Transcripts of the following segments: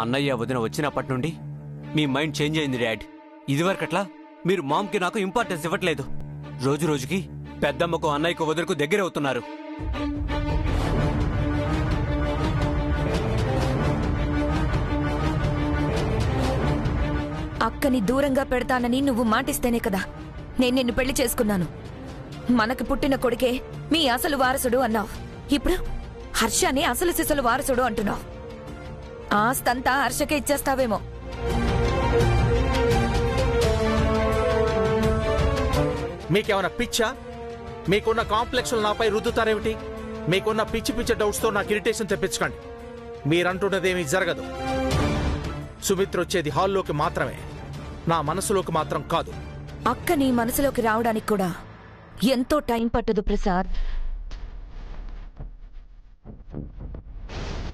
అన్నయ్య వదిన వచ్చినప్పటి నుండి మీ మైండ్ చేంజ్ అయింది డాడ్. ఇదివరకట్లా మీరు మామ్కి నాకు ఇంపార్టెన్స్ ఇవ్వట్లేదు. రోజు రోజుకి పెద్దమ్మకు అన్నయ్యకు వదినకు దగ్గర అవుతున్నారు. అక్కని దూరంగా పెడతానని నువ్వు మాటిస్తేనే కదా నేను నిన్ను పెళ్లి చేసుకున్నాను. మనకు పుట్టిన కొడుకే మీ అసలు వారసుడు అన్నావు. ఇప్పుడు హర్షని అసలు సిసలు వారసుడు అంటున్నావు. ఆస్తంతా హర్షకే ఇచ్చేస్తావేమో. మీకేమైనా పిచ్చా? మీకున్న కాంప్లెక్స్లు నాపై రుద్దుతారేమిటి? మీకున్న పిచ్చి పిచ్చి డౌట్స్తో నాకు ఇరిటేషన్ తెప్పించకండి. మీరంటున్నదేమీ జరగదు. సుమిత్ర వచ్చేది హాల్లోకి మాత్రమే, నా మనసులోకి మాత్రం కాదు. అక్క నీ మనసులోకి రావడానికి కూడా ఎంతో టైం పట్టదు ప్రసాద్.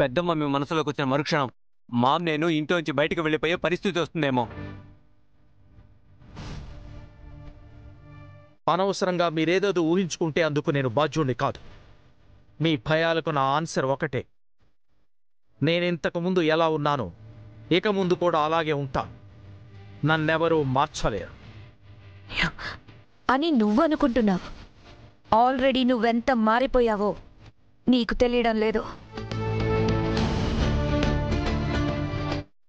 పెద్దమ్మ మీ మనసులోకి వచ్చిన మరుక్షణం మామ్ నేను ఇంట్లో నుంచి బయటకు వెళ్ళిపోయే పరిస్థితి వస్తుందేమో. అనవసరంగా మీరేదేదో ఊహించుకుంటే అందుకు నేను బాధ్యుణ్ణి కాదు. మీ భయాలకు నా ఆన్సర్ ఒకటే. నేనింతకు ముందు ఎలా ఉన్నానో ఇక ముందు కూడా అలాగే ఉంటా. నన్నెవరూ మార్చలేరు అని నువ్వనుకుంటున్నావు. ఆల్రెడీ నువ్వెంత మారిపోయావో నీకు తెలియడం లేదు.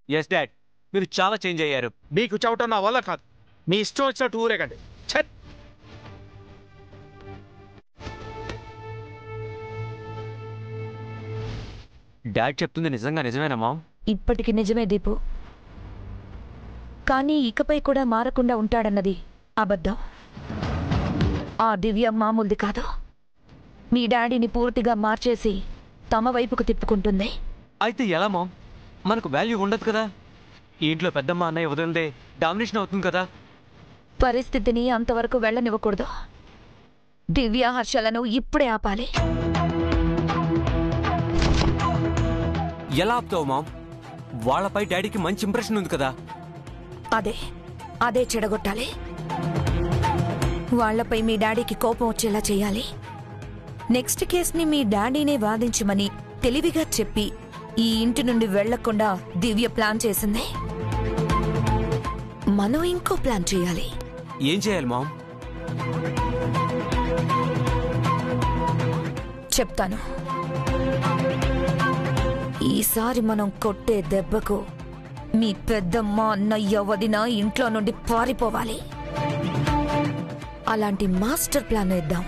ఎస్ డాడ్, మీరు చాలా చేంజ్ అయ్యారు. మీకు చెప్పటం నా వల్ల కాదు. మీ ఇష్టం వచ్చినట్టు ఊరేగండి. ఛత్! డాడ్ చెప్తుంది నిజంగా నిజమేనా మామ్? ఇప్పటికి నిజమే దీపు, కానీ ఇకపై కూడా మారకుండా ఉంటాడన్నది అబద్ధం. ఆ దివ్య మామూలుది కాదు. మీ డాడీని పూర్తిగా మార్చేసి తమ వైపుకు తిప్పుకుంటుంది. అయితే ఎలా మామ్? మనకు వాల్యూ ఉండదు కదా. ఈ ఇంట్లో పెద్దమ్మ అన్నయ్య వదిలితే డామినేషన్ అవుతుంది కదా. పరిస్థితిని అంతవరకు వెళ్ళనివ్వకూడదు. దివ్య హర్షలను ఇప్పుడే ఆపాలి. ఎలా ఆపుతావు మామ్? వాళ్ళపై డాడీకి మంచి ఇంప్రెషన్ ఉంది కదా. అదే చెడగొట్టాలి. వాళ్లపై మీ డాడీకి కోపం వచ్చేలా చేయాలి. నెక్స్ట్ కేసుని మీ డాడీనే వాదించమని తెలివిగా చెప్పి ఈ ఇంటి నుండి వెళ్లకుండా దివ్య ప్లాన్ చేసింది. మనం ఇంకో ప్లాన్ చేయాలి. ఏం చేయాలి మామ్? చెప్తాను. ఈసారి మనం కొట్టే దెబ్బకు మీ పెద్దమ్మ అన్నయ్య వదిన ఇంట్లో నుండి పారిపోవాలి. అలాంటి మాస్టర్ ప్లాన్ వేద్దాం.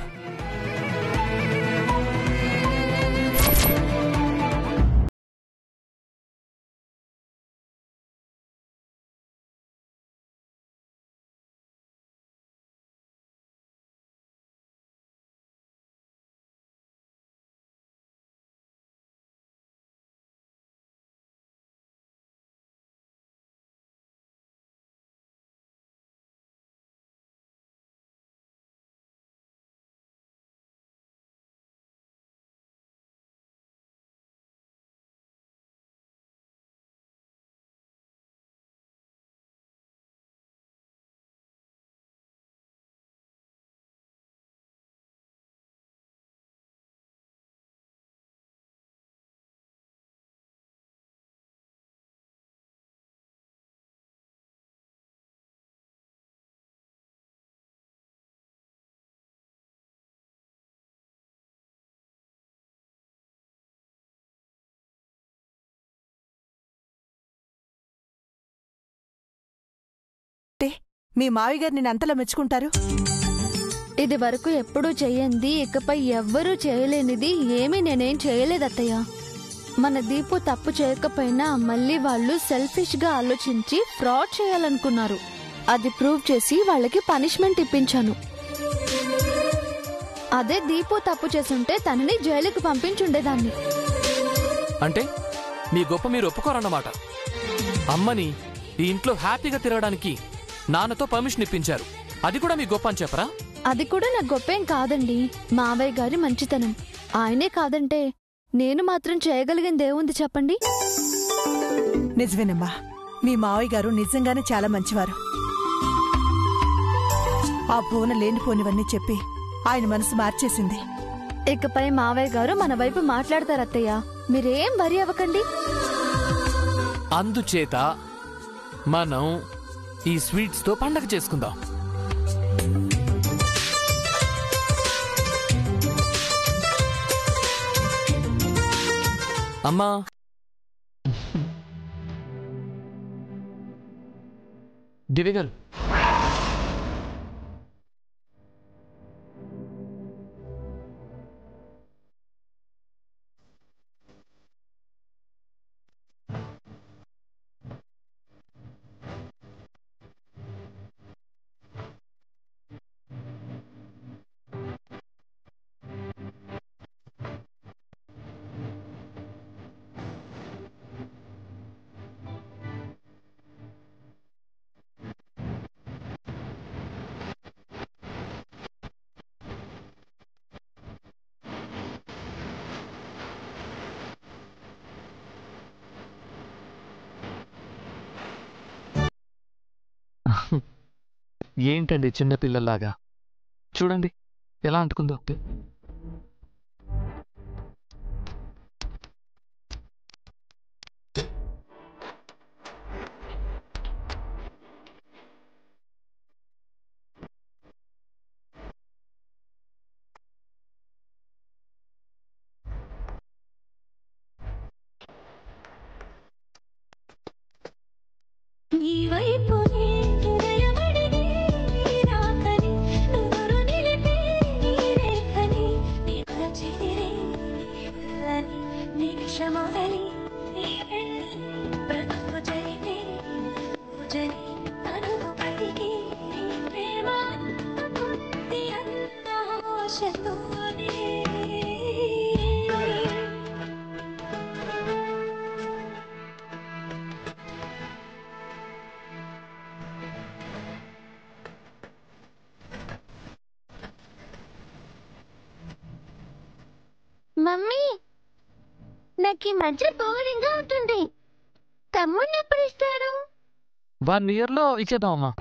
మీ మావి గారు నేను అంతలా మెచ్చుకుంటారు. ఇది వరకు ఎప్పుడూ చెయ్యంది, ఇకపై ఎవ్వరూ చేయలేనిది ఏమీ నేనేం చేయలేదత్తయ్య. మన దీపు తప్పు చేయకపోయినా మళ్ళీ వాళ్ళు సెల్ఫిష్ గా ఆలోచించి ఫ్రాడ్ చేయాలనుకున్నారు. అది ప్రూవ్ చేసి వాళ్ళకి పనిష్మెంట్ ఇప్పించాను. అదే దీపు తప్పు చేసుంటే తనని జైలుకి పంపించుండేదాన్ని. అంటే మీ గొప్ప మీరు ఒప్పుకోరన్నమాట. అమ్మని ఈ ఇంట్లో హ్యాపీగా తిరగడానికి నాన్నతో పర్మిషన్ ఇప్పించారు. అది కూడా మీ గొప్ప అని చెప్పరా? అది కూడా నా గొప్పేం కాదండి, మావయ్య గారి మంచితనం. ఆయనే కాదంటే నేను మాత్రం చేయగలిగింది ఏముంది చెప్పండి. నిజమేనమ్మా, మీ మావయ్య గారు నిజంగానే చాలా మంచివారు. ఆ భువన లేనిపోనివన్నీ చెప్పి ఆయన మనసు మార్చేసింది. ఇకపై మావయ్య గారు మన వైపు మాట్లాడతారు అత్తయ్య, మీరేం వరి అవ్వకండి. అందుచేత మనం ఈ స్వీట్స్ తో పండగ చేసుకుందాం. అమ్మా, దివ్య గారు, ఏంటండి చిన్నపిల్లలాగా? చూడండి ఎలా అంటుకుందో. మమ్మీ, నాకు ఈ మధ్య బోరింగ్ అవుతుంది. తమ్ముడిని ఎప్పుడు ఇస్తారు? 1 year లో ఇచ్చేద్దామమ్మా.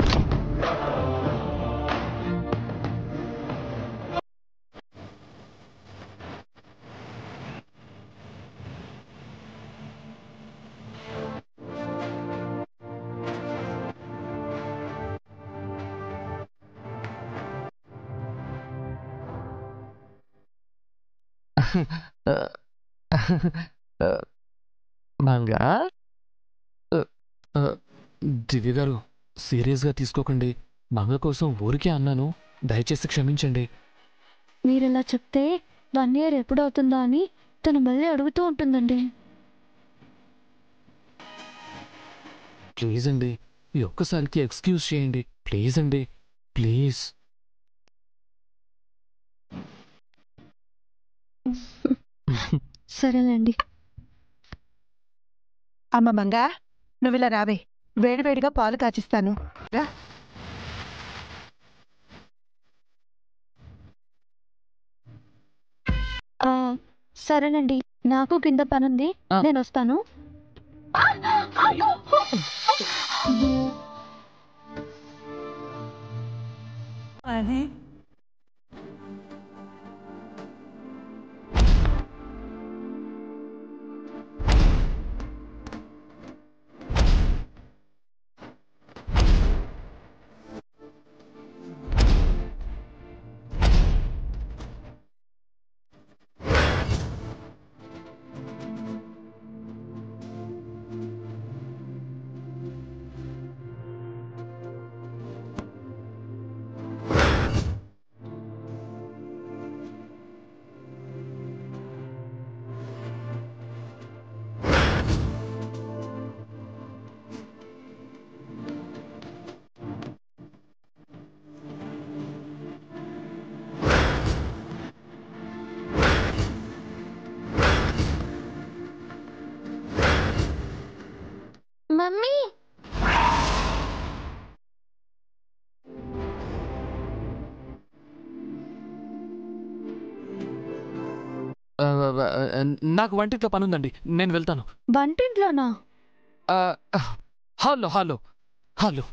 మంగా, దివ్య గారు సీరియస్గా తీసుకోకండి. మంగ కోసం ఊరికే అన్నాను, దయచేసి క్షమించండి. మీరు ఇలా చెప్తే 1 year ఎప్పుడవుతుందా అని తను మళ్ళీ అడుగుతూ ఉంటుందండి. ప్లీజ్ అండి, ఈ ఒక్కసారికి ఎక్స్క్యూజ్ చేయండి. ప్లీజ్ అండి, ప్లీజ్. సరేనండి. అమ్మ మంగా, నువ్విలా రావే, వేడివేడిగా పాలు కాచిస్తాను రా. సరేనండి, నాకు కింద పనుంది, నేను వస్తాను. మమ్మీ, నాకు వంటింట్లో పనుందండి, నేను వెళ్తాను. వంటింట్లోనా? Hello hello hello.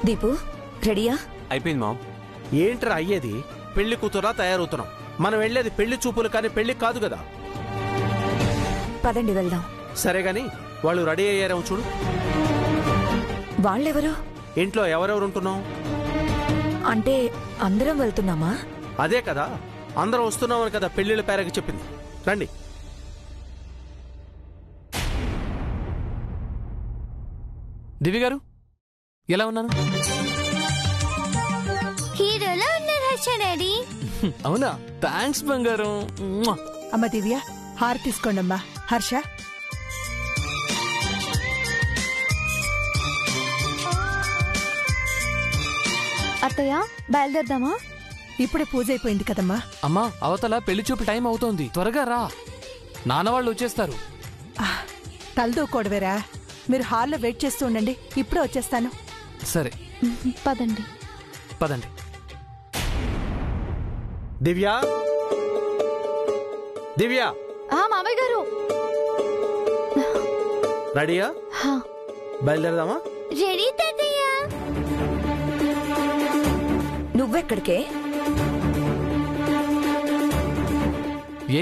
దీపు రెడీయా? అయిపోయింది మామ్. ఏంట్రా అయ్యేది? పెళ్లి కూతురా తయారవుతున్నాం. మనం వెళ్ళేది పెళ్లి చూపులు కానీ పెళ్లి కాదు కదా. పదండి వెళ్దాం. సరే గాని వాళ్ళు రెడీ అయ్యారేమో చూడు. వాళ్ళెవరు? ఇంట్లో ఎవరెవరు ఉంటున్నాం? అంటే అందరం వెళ్తున్నామా? అదే కదా, అందరం వస్తున్నామని కదా పెళ్లిళ్ళ పేరకి చెప్పింది. రండి. దివ్య గారు ఎలా ఉన్నాను? హీరోలో ఉన్నారు హర్ష డాడీ. అవునా? థ్యాంక్స్ బంగారం. అమ్మ దివ్య, హార తీసుకోండమ్మా. హర్ష, అత్తయ్య బయలుదేరదామా? ఇప్పుడే పూజ అయిపోయింది కదమ్మా. అమ్మా, అవతల పెళ్లి చూపు టైం అవుతోంది, త్వరగా రా. నాన్నవాళ్ళు వచ్చేస్తారు. తలదూకోడవేరా. మీరు హాల్లో వెయిట్ చేస్తూ ఉండండి, ఇప్పుడే వచ్చేస్తాను. సరే పదండి. పదండి. దివ్య, దివ్య, మామయ్య గారు రెడీయా? బయలుదేరదామా? రెడీ తాతయ్య. నువ్వెక్కడికే? ఏ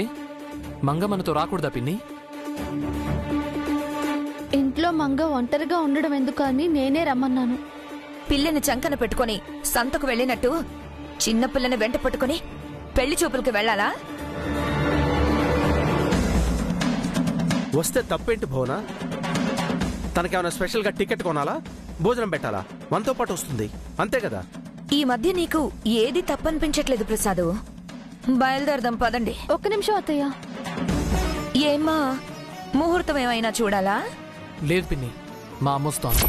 మంగ మనతో రాకూడదా పిన్ని? ఇంట్లో మంగ ఒంటరిగా ఉండడం ఎందుకని నేనే రమ్మన్నాను. పిల్లని చంకన పెట్టుకుని సంతకు వెళ్ళినట్టు చిన్న పిల్లని వెంట పట్టుకుని పెళ్లి చూపులకు వెళ్ళాలా? వస్తే తప్పేంటి భువనా? తనకేమైనా స్పెషల్గా టికెట్ కొనాలా? భోజనం పెట్టాలా? మనతో పాటు వస్తుంది, అంతే కదా. ఈ మధ్య నీకు ఏది తప్పనిపించట్లేదు ప్రసాదు. బయలుదేరదాం పదండి. ఒక్క నిమిషం అత్తయ్య. ఏమ్మా, ముహూర్తం ఏమైనా చూడాలా? లేదు పిన్ని, మా అమ్మ వస్తోంది.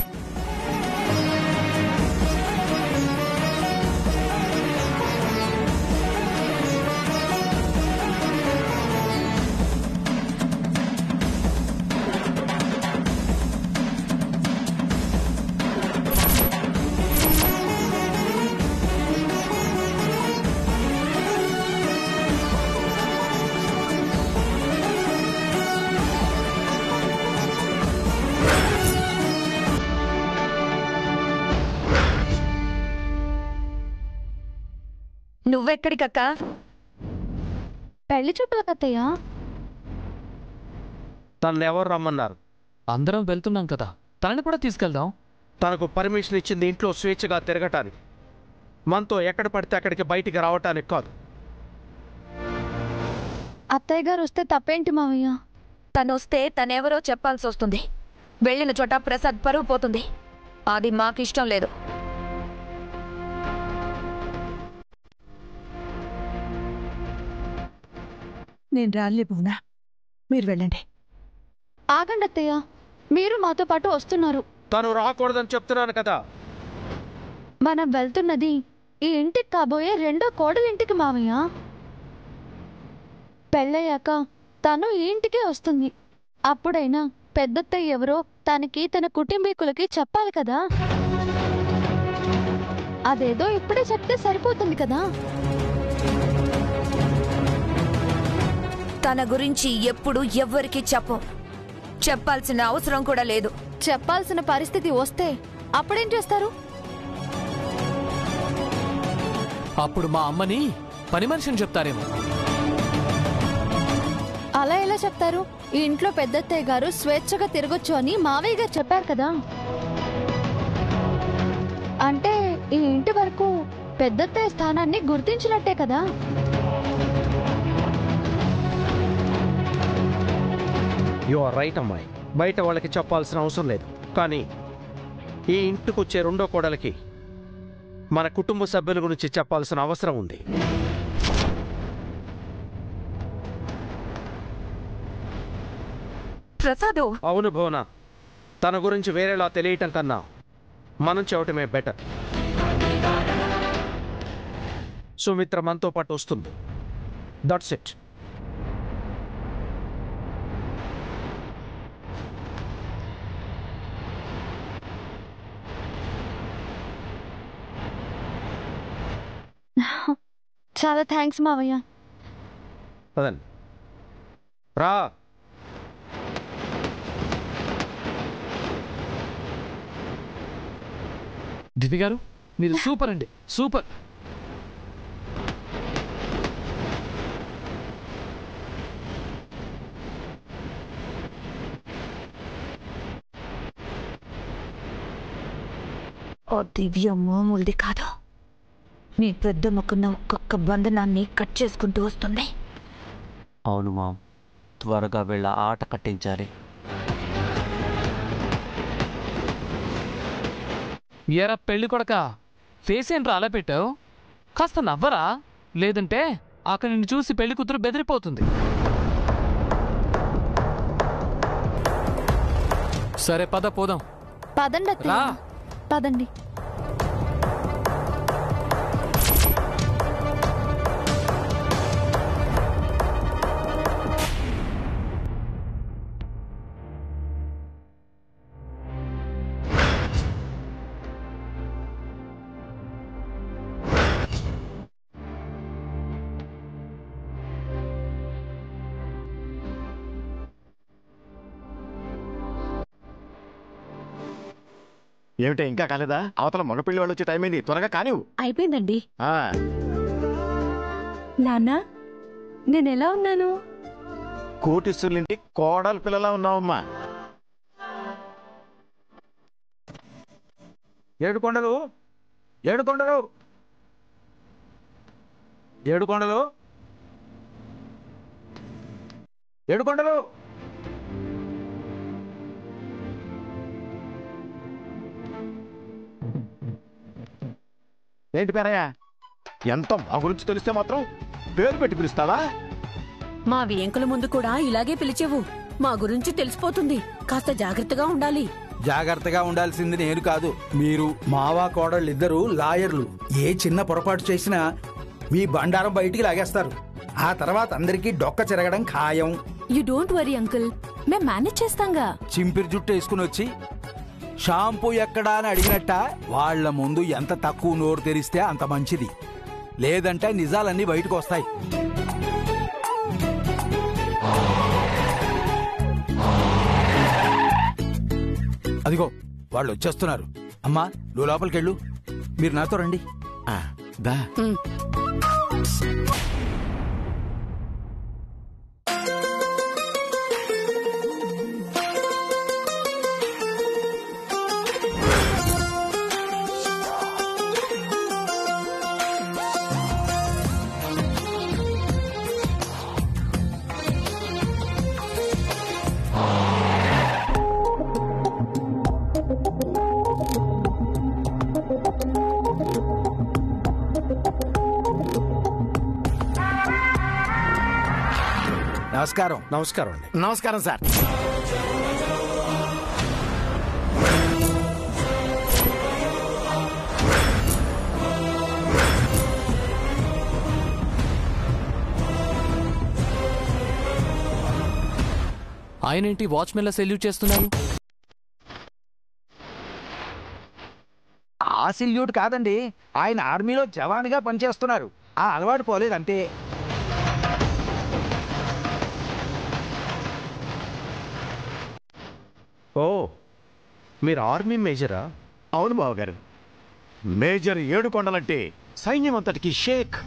నువ్వెక్కడికక్కా? పెళ్లి చూపులకు అత్తయ్య. తనని ఎవరు రమ్మన్నారు? అందరం వెళ్తున్నాం కదా, తనని కూడా తీసుకెళ్దాం. తనకు పర్మిషన్ ఇచ్చింది ఇంట్లో స్వేచ్ఛగా తిరగటానికి, మనతో ఎక్కడ పడితే అక్కడికి బయటికి రావటానికి కాదు. అత్తయ్య గారు వస్తే తప్పేంటి మావయ్య? తనొస్తే తనెవరో చెప్పాల్సి వస్తుంది. వెళ్ళిన చోట ప్రసాద్ పరువు పోతుంది. అది మాకిష్టం లేదు. నేను రాలే భువనా, మీరు వెళ్ళండి. ఆగండి అత్తయ్య, మీరు మాతో పాటు వస్తున్నారు. తను రాకూడదని చెప్తున్నాను కదా. మనం వెళ్తున్నది ఈ ఇంటికి కాబోయే రెండో కోడలింటికి మావయ్య. పెళ్ళయ్యాక తను ఈ ఇంటికే వస్తుంది. అప్పుడైనా పెద్దత్తయ్య ఎవరో తనకి తన కుటుంబీకులకి చెప్పాలి కదా. అదేదో ఇప్పుడే చెప్తే సరిపోతుంది కదా. తన గురించి ఎప్పుడు ఎవ్వరికీ చెప్పాల్సిన అవసరం కూడా లేదు. చెప్పాల్సిన పరిస్థితి వస్తే అప్పుడేం చేస్తారు? అప్పుడు మా అమ్మని పని మనిషిని చెప్తారేమో. అలా ఎలా చెప్తారు? ఈ ఇంట్లో పెద్దత్తయ్య గారు స్వేచ్ఛగా తిరగొచ్చు అని మావయ్య గారు చెప్పారు కదా. అంటే ఈ ఇంటి వరకు పెద్దత్తయ్య స్థానాన్ని గుర్తించినట్టే కదా. యు ఆర్ రైట్ అమ్మాయి, బయట వాళ్ళకి చెప్పాల్సిన అవసరం లేదు. కానీ ఈ ఇంటికి వచ్చే రెండో కోడలికి మన కుటుంబ సభ్యుల గురించి చెప్పాల్సిన అవసరం ఉంది. ప్రసాదు, అవును భువన, తన గురించి వేరేలా తెలియటం కన్నా మనం చెప్పటమే బెటర్. సుమిత్ర మనతో పాటు వస్తుంది, దట్స్ ఇట్. చాలా థ్యాంక్స్ మావయ్య. పదండి, రా. దివ్య గారు మీరు సూపర్ అండి, సూపర్. ఓ దివ్య మామూలుది కాదు. మీ పెద్దమ్మకున్న ఒక్కొక్క బంధనాన్ని కట్ చేసుకుంటూ వస్తుంది. అవును మామ్, త్వరగా వీళ్ళ ఆట కట్టించాలి. ఏరా పెళ్లి కొడక, ఫేస్ ఏంట్రా అలా పెట్టావు? కాస్త నవ్వరా, లేదంటే అక్కడ నిన్ను చూసి పెళ్లి కూతురు బెదిరిపోతుంది. సరే పద పోదాం. పదండి అత్తయ్య, రా. పదండి. ఏమిటే ఇంకా కాలేదా? అవతల మగపిల్లి వాళ్ళు వచ్చే టైం అయింది, త్వరగా కానివ్వు. అయిపోయిందండి. ఆ, నాన్న, నేను ఎలా ఉన్నాను? కోటీశ్వరులింటి కోడలు పిల్లలా ఉన్నావమ్మా. ఏడుకొండలు, ఏడుకొండలు, ఏడుకొండలు, ఏడుకొండలు. ఏంటి పేరయ్య, ఎంత మా గురించి తెలిస్తే మాత్రం పేరు పెట్టి పిలుస్తావా? మా వ్యంకుల ముందు కూడా ఇలాగే పిలిచేవు. మా గురించి తెలిసిపోతుంది, కాస్త జాగ్రత్తగా ఉండాలి. జాగ్రత్తగా ఉండాల్సింది నేను కాదు, మీరు. మావా కోడళ్ళిద్దరూ లాయర్లు. ఏ చిన్న పొరపాటు చేసినా మీ బండారం బయటికి లాగేస్తారు. ఆ తర్వాత అందరికీ డొక్క చెరగడం ఖాయం. యు డోంట్ వరీ అంకుల్, మేం మేనేజ్ చేస్తాంగా. చింపిరి జుట్టు వేసుకుని వచ్చి షాంపూ ఎక్కడా అని అడిగినట్ట వాళ్ల ముందు ఎంత తక్కువ నోరు తెరిస్తే అంత మంచిది. లేదంటే నిజాలన్నీ బయటకు వస్తాయి. అదిగో వాళ్ళు వచ్చేస్తున్నారు. అమ్మా నువ్వు లోపలికెళ్ళు, మీరు నాతో రండి. దా. నమస్కారం. నమస్కారం అండి. నమస్కారం సార్. ఆయనేంటి వాచ్మెన్ లా సెల్యూట్ చేస్తున్నారు? ఆ సిల్యూట్ కాదండి, ఆయన ఆర్మీలో జవాన్గా పనిచేస్తున్నారు. ఆ అలవాటు పోలేదంటే. ఓ, మీరు ఆర్మీ మేజరా? అవును బావగారు, మేజర్ ఏడుకొండలంటే సైన్యం అంతటికి షేక్.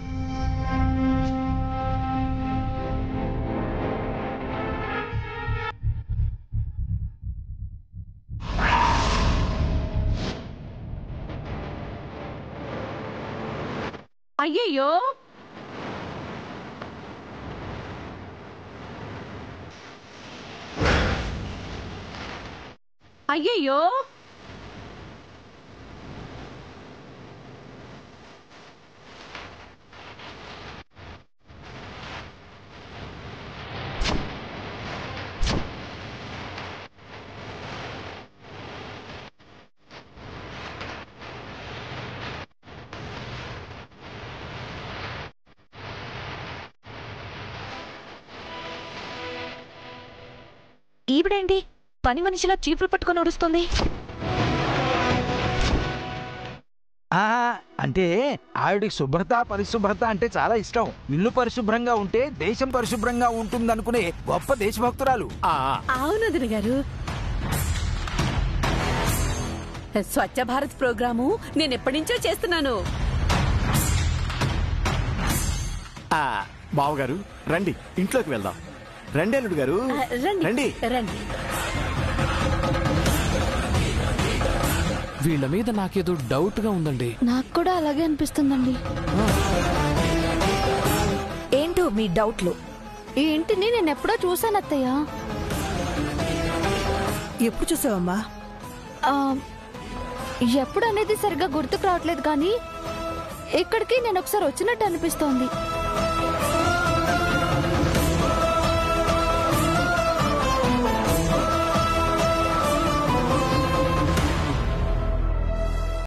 అయ్యయ్యో, అయ్యయ్యో, ఈవిడేంటి పని మనిషిలా చీపురు పట్టుకొని నడుస్తుంది? అంటే ఆవిడికి శుభ్రత పరిశుభ్రత అంటే చాలా ఇష్టం. ఇల్లు పరిశుభ్రంగా ఉంటే దేశం పరిశుభ్రంగా ఉంటుందనుకునే గొప్ప దేశభక్తురాలు. అవును వదిన గారు. స్వచ్ఛ భారత్ ప్రోగ్రాము నేను ఎప్పటి నుంచో చేస్తున్నాను. బావగారు రండి, ఇంట్లోకి వెళ్దాం. రండి అల్లుడు గారు, రండి. రండి. వీళ్ళ మీద నాకేదో డౌట్ గా ఉందండి. నాకు కూడా అలాగే అనిపిస్తుందండి. ఏంటో మీ డౌట్లు? ఈ ఇంటిని నేను ఎప్పుడో చూసాను అత్తయ్య. ఎప్పుడు చూసావమ్మా? ఎప్పుడు అనేది సరిగ్గా గుర్తుకు రావట్లేదు, కానీ ఇక్కడికి నేను ఒకసారి వచ్చినట్టు అనిపిస్తోంది.